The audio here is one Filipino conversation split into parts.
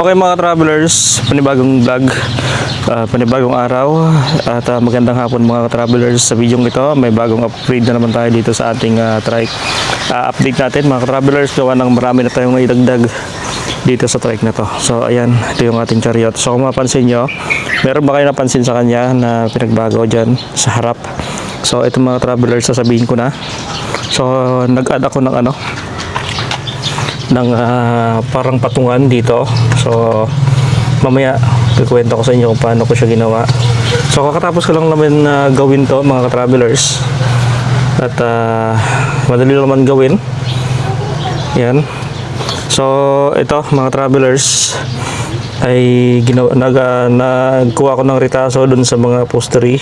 Okay mga travelers, panibagong vlog, panibagong araw at magandang hapon mga travelers. Sa video ito may bagong upgrade na naman tayo dito sa ating trike. Update natin mga travelers, gawa ng marami na tayong idagdag dito sa trike na to. So ayan, ito yung ating chariot. So kung mapansin nyo, meron ba kayo napansin sa kanya na pinagbago dyan sa harap? So ito mga travelers, sasabihin ko na. So nag-add ako ng parang patungan dito. So mamaya kukwento ko sa inyo kung paano ko siya ginawa. So kakatapos ko lang naman gawin to mga travelers. At madali naman gawin. Yan. So ito mga travelers ay nagkuha ko ng ritaso dun sa mga postery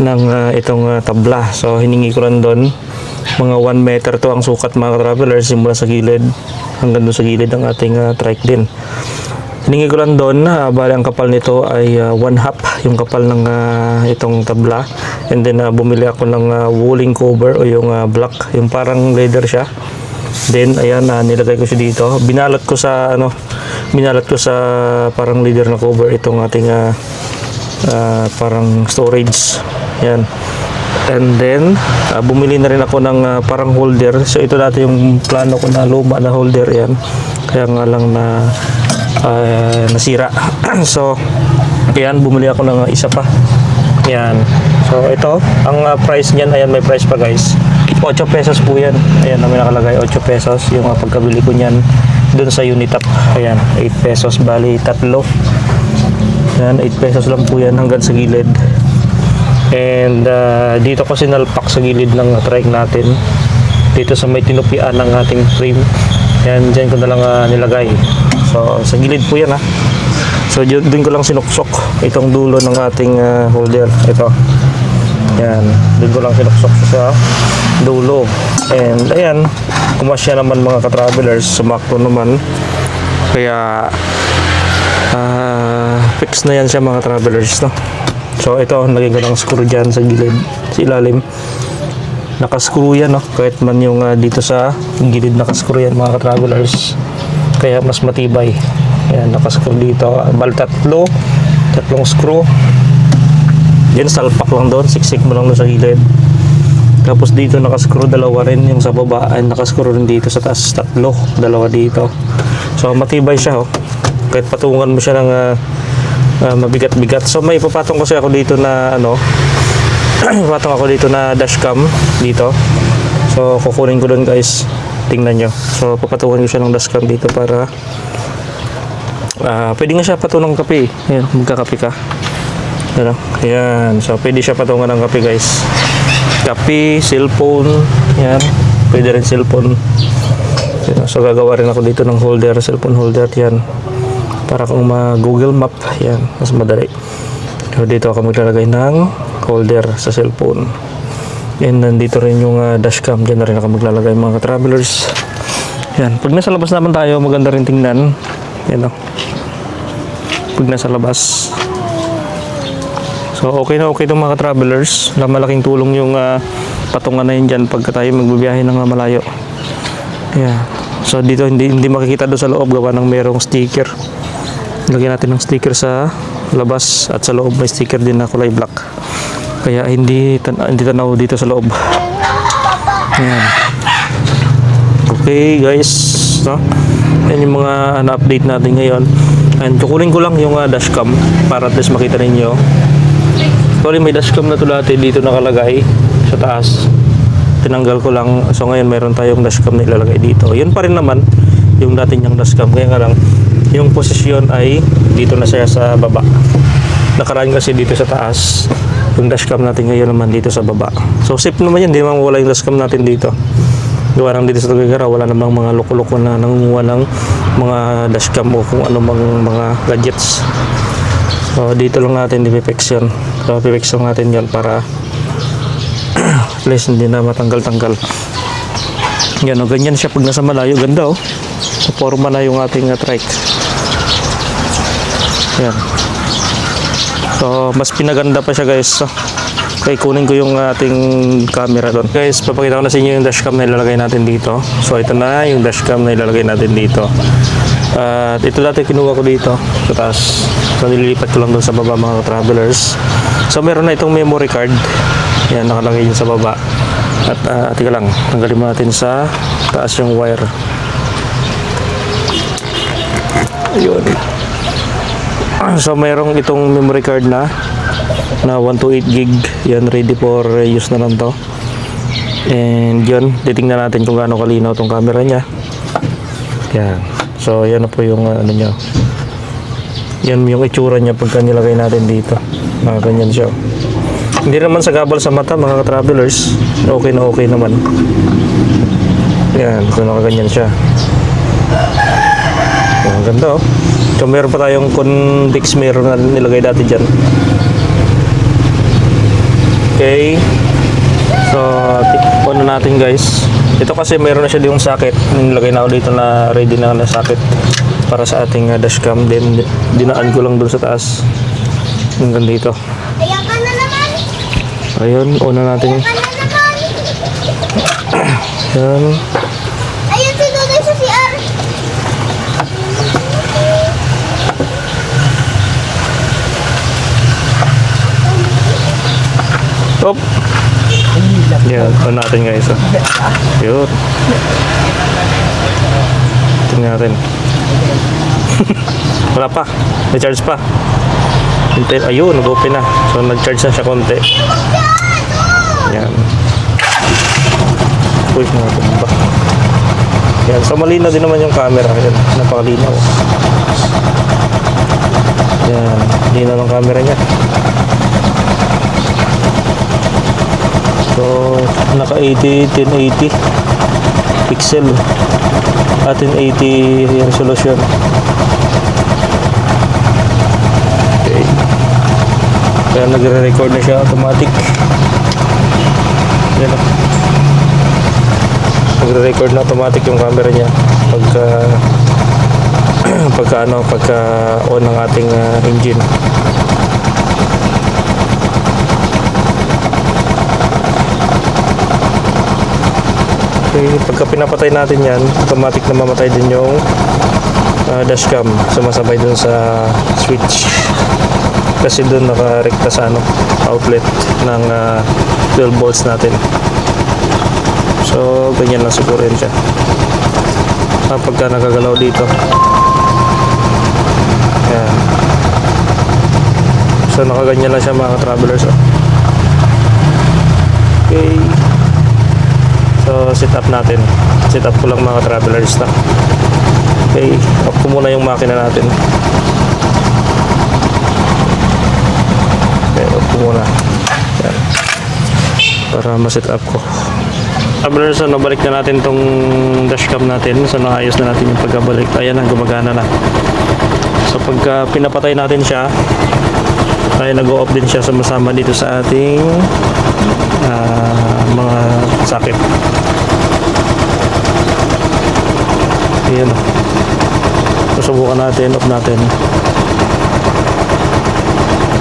ng itong tabla. So hiningi ko lang doon mga 1 meter to ang sukat mga travelers, simula sa gilid hanggang doon sa gilid ng ating trike din. Hiningi ko lang doon, bali ang kapal nito ay 1/2 yung kapal ng itong tabla. And then bumili ako ng wooling cover o yung black, yung parang leather siya. Then ayan, nilagay ko siya dito. Binalat ko sa parang leather na cover itong ating parang storage. Yan. And then bumili na rin ako ng parang holder. So ito dati yung plano ko na luma na holder yan. Kaya nga lang na nasira. So ayan, bumili ako ng isa pa. Yan. So ito, ang price niyan, ayan, may price pa guys. 8 pesos po yan. Ayan, may nakalagay 8 pesos yung pagkabili ko niyan dun sa Unitap. Ayan, 8 pesos bali tatlo. Yan, 8 pesos lang po yan hanggang sa gilid. And dito ko sinalpak sa gilid ng trike natin, dito sa may tinupian ng ating frame. Yan, dyan ko na lang nilagay. So sa gilid po yan ha. So dun ko lang sinuksok itong dulo ng ating holder. Ito. Yan, dun ko lang sinuksok sa dulo. And ayan, kumasya naman mga ka-travelers, sumakto naman. Kaya fix na yan siya mga travelers, no? So ito, lagay ko ng screw dyan sa gilid, sa ilalim. Nakaskrew yan, no? Kahit man yung dito sa gilid nakaskrew yan mga ka-travelers. Kaya mas matibay. Ayan, nakaskrew dito. Bal tatlong screw. Yan, salpak lang doon. Siksik mo lang doon sa gilid. Tapos dito nakaskrew dalawa rin. Yung sa baba ay nakaskrew rin dito sa taas. Dalawa dito. So matibay siya, oh. Kahit patungan mo siya ng mabigat-bigat. So may papatong kasi ako dito na papatong ako dito na dashcam dito. So kukunin ko doon guys. Tingnan nyo. So papatungan ko siya ng dashcam dito para pwede nga siya patungan ng kape. Ayan, magkakape ka. Ayan. So pwede siya patungan ng kape guys. Kape, cellphone. Ayan. Pwede rin cellphone. Ayan. So gagawa rin ako dito ng holder, cellphone holder. Yan. Para kung Google Map, yan, mas madali. So dito ako maglalagay ng holder sa cellphone. And nandito rin yung dashcam, dyan na rin ako maglalagay mga travelers. Yan, pag nasa labas naman tayo, maganda rin tingnan. Yan o. Pag nasa labas. So okay na okay itong mga travelers. Malaking tulong yung patungan na yun dyan pagka tayo magbibiyahe ng malayo. Yan. So dito hindi makikita doon sa loob, gawa ng merong sticker. Lagyan natin ng sticker sa labas at sa loob may sticker din na kulay black. Kaya hindi tanaw dito sa loob. Ayan. Okay guys, no? Yan yung mga na-update natin ngayon. And kukunin ko lang yung dashcam para at least makita ninyo. Sorry, may dashcam na to dati dito nakalagay sa taas. Tinanggal ko lang. So ngayon meron tayong dashcam na ilalagay dito. Yun pa rin naman yung dati niyang dashcam. Kaya nga lang yung posisyon ay dito na siya sa baba. Nakaraan kasi dito sa taas. Yung dashcam natin ngayon naman dito sa baba. So safe naman yan, hindi naman wala yung dashcam natin dito. Gawa lang dito sa Tuguegarao, wala namang mga loko-loko na nangunguha ng mga dashcam o kung ano mang mga gadgets. So dito lang natin i-fix yun. So i-fix lang natin yan para at least hindi na matanggal-tanggal. Yan o, ganyan siya pag nasa malayo. Ganda o. Forma na yung ating trike. Yan. So mas pinaganda pa siya guys. So, Okay, kunin ko yung ating camera doon. Guys, papakita ko na sa inyo yung dashcam na ilalagay natin dito. So, ito na yung dashcam na ilalagay natin dito. At ito dati kinuha ko dito sa taas. So, nililipat ko lang doon sa baba mga travelers. So, meron na itong memory card. Yan, nakalagay yun sa baba. At tika lang, tanggalin mo natin sa taas yung wire. Ayun. So, mayroong itong memory card na 128 gig. Yan, ready for use na lang to. And yun, titingnan natin kung gaano kalinaw tong camera niya. Yan. So, yan na po yung ano niya. Yan yung itsura niya pagka nilagay natin dito. Ganyan siya. Hindi naman sagabal sa mata mga travelers. Okay na okay naman. Yan, so nakaganyan siya. Ang ganda oh. So meron pa tayong convex mirror na nilagay dati dyan. Okay. So, on na natin guys. Ito kasi meron na siya yung socket. Nilagay na ako dito na ready na socket para sa ating dashcam. Then, dinaan ko lang doon sa taas. Hanggang dito. Ayan ka na naman. Ayun, on na natin. Ayan ka na naman. Yan. Ayun si Dudoy sa CR. Op. Yan, on natin guys. Oh. Yun. Tingnan natin. Wala pa. May charge pa. Ayun, nag-open na. So, nag-charge na siya konti. Yan. Uy, natumba. Yan. So, malinaw din naman yung camera. Yan. Napakalinaw. Yan. Linaw ng camera niya. So, naka 1080 pixel at 1080 resolution. Okay. Kaya nagre-record na siya automatic. Yan. Nagre-record na automatic yung camera niya pagka on ng ating engine. Okay, pagka pinapatay natin yan, automatic na mamatay din yung dashcam. Sumasabay dun sa switch. Kasi dun nakarekta sa outlet ng 12 volts natin. So, ganyan lang siguro yun siya. Pagka nakagalaw dito. Yan. So, nakaganyan lang siya mga travelers. Okay. So, set up natin. Set up ko lang mga travelers na. Okay, off ko muna yung makina natin. Okay, off ko muna. Yan. Para ma-set up ko. Travelers, so nabalik na natin tong dashcam natin. So, naayos na natin yung pagkabalik. Ayan na, gumagana na. So, pagka pinapatay natin siya, ay nag-o-off din siya sama-sama dito sa ating mga socket. Ayan o. Susubukan natin, off natin.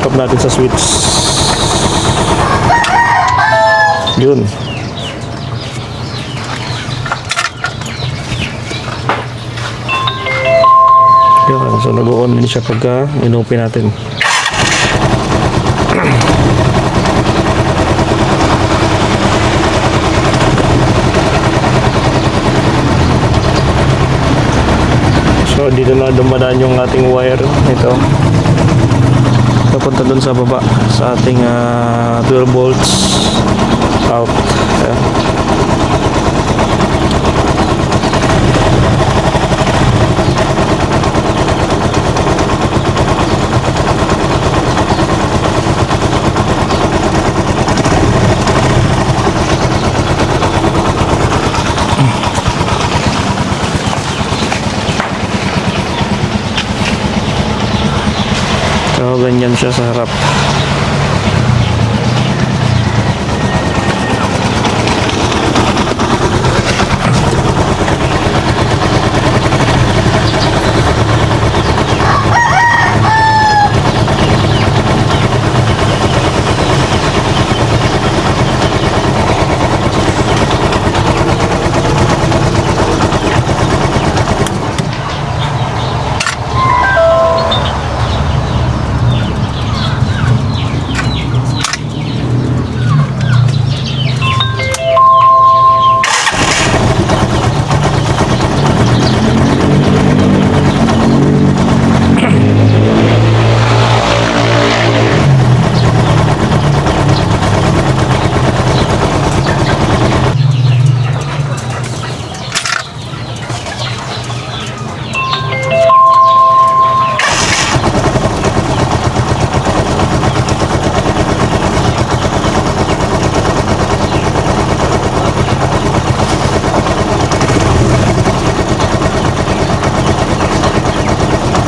Off natin sa switch. Yun. Yun. So nag-on din siya pagka in-open natin. So dito na dumadaan yung ating wire ito papunta dun sa baba sa ating 12 volts out. Ayan. So, ganyan siya sa harap.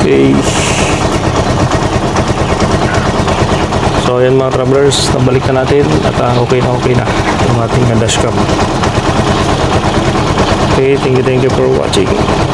Okay. So ayan mga travelers, nabalik na natin at okay na ang ating dashcam. Okay, thank you for watching.